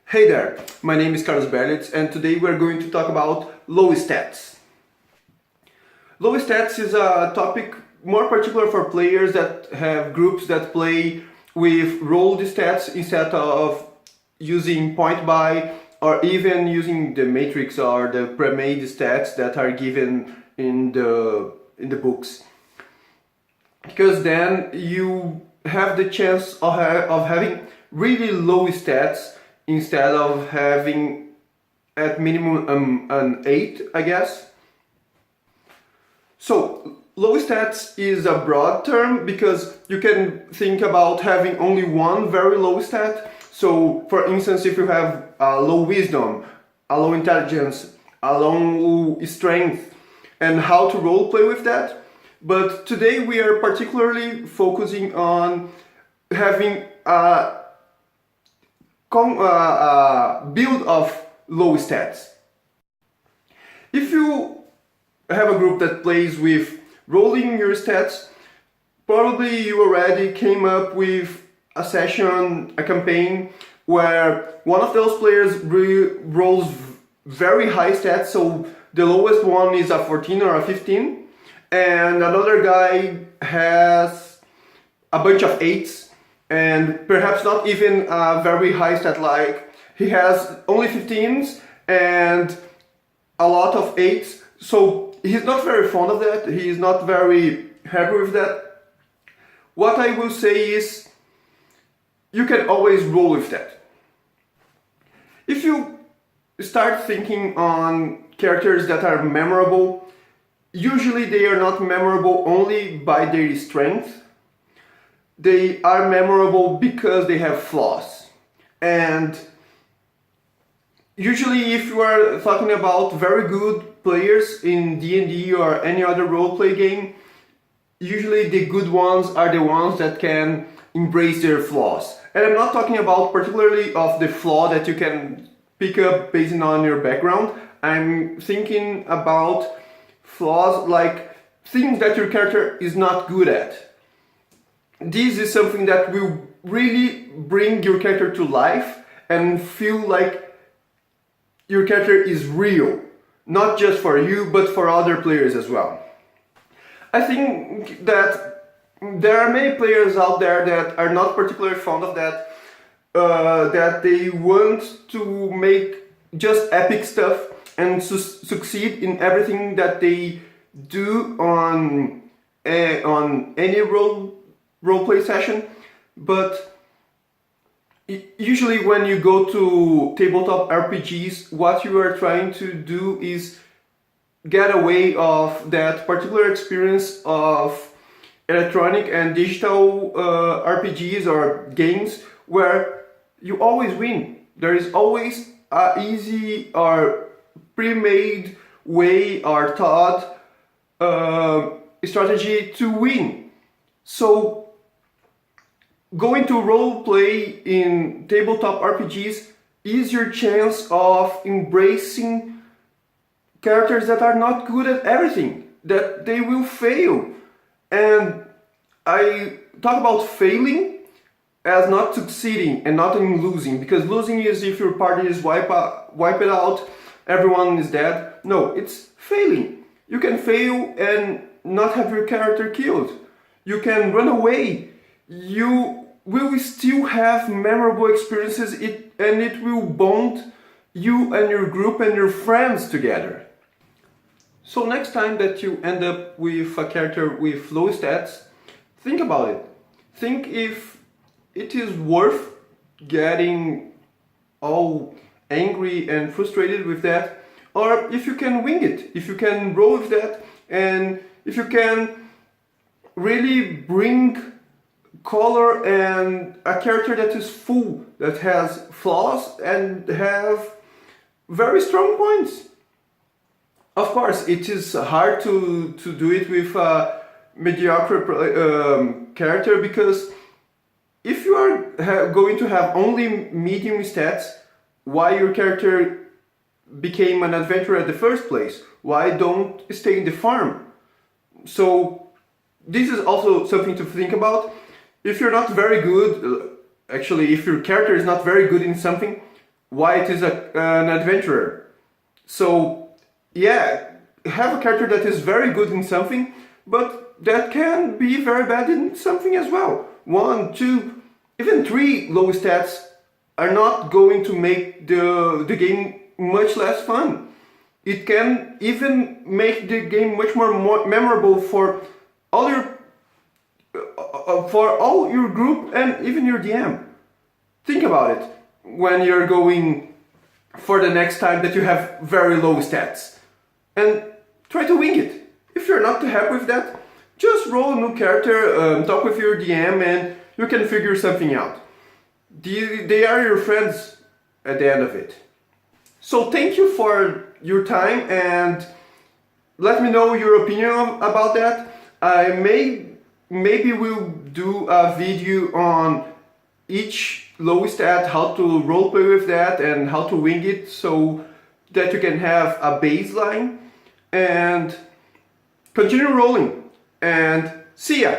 Hey there, my name is Carlos Berlitz and today we're going to talk about low stats. Low stats is a topic more particular for players that have groups that play with rolled stats instead of using point buy or even using the matrix or the pre-made stats that are given in the books. Because then you have the chance of having really low stats instead of having at minimum an 8, I guess. So low stats is a broad term because you can think about having only one very low stat. So for instance, if you have a low wisdom, a low intelligence, a low strength, and how to role play with that. But today we are particularly focusing on having a build of low stats. If you have a group that plays with rolling your stats, probably you already came up with a session, a campaign, where one of those players rolls very high stats, so the lowest one is a 14 or a 15, and another guy has a bunch of 8s, and perhaps not even a very high stat, like he has only 15s and a lot of 8s, so he's not very fond of that, he is not very happy with that. What I will say is, you can always roll with that. If you start thinking on characters that are memorable, usually they are not memorable only by their strength. They are memorable because they have flaws. And usually if you are talking about very good players in D&D or any other roleplay game, usually the good ones are the ones that can embrace their flaws. And I'm not talking about particularly of the flaw that you can pick up based on your background. I'm thinking about flaws like things that your character is not good at. This is something that will really bring your character to life and feel like your character is real, not just for you but for other players as well. I think that there are many players out there that are not particularly fond of that, that they want to make just epic stuff and succeed in everything that they do on any roleplay session, but usually when you go to tabletop RPGs, what you are trying to do is get away of that particular experience of electronic and digital RPGs or games where you always win. There is always an easy or pre-made way or thought strategy to win. So going to roleplay in tabletop RPGs is your chance of embracing characters that are not good at everything, that they will fail. And I talk about failing as not succeeding and not in losing, because losing is if your party is wiped out, everyone is dead. No, it's failing. You can fail and not have your character killed. You can run away. You will still have memorable experiences and it will bond you and your group and your friends together. So next time that you end up with a character with low stats, think about it. Think if it is worth getting all angry and frustrated with that, or if you can wing it, if you can roll with that, and if you can really bring color and a character that is full, that has flaws and have very strong points. Of course, it is hard to do it with a mediocre character, because if you are going to have only medium stats, why your character became an adventurer at the first place? Why don't stay in the farm? So this is also something to think about. If you're not very good, actually if your character is not very good in something, why it is an adventurer. So yeah, have a character that is very good in something, but that can be very bad in something as well. 1, 2, even 3 low stats are not going to make the game much less fun. It can even make the game much more memorable for all your group and even your DM. Think about it when you're going for the next time that you have very low stats, and try to wing it. If you're not too happy with that, just roll a new character, talk with your DM, and you can figure something out. They are your friends at the end of it. So thank you for your time, and let me know your opinion about that. Maybe we'll do a video on each low stat, how to roleplay with that and how to wing it so that you can have a baseline, and continue rolling, and see ya!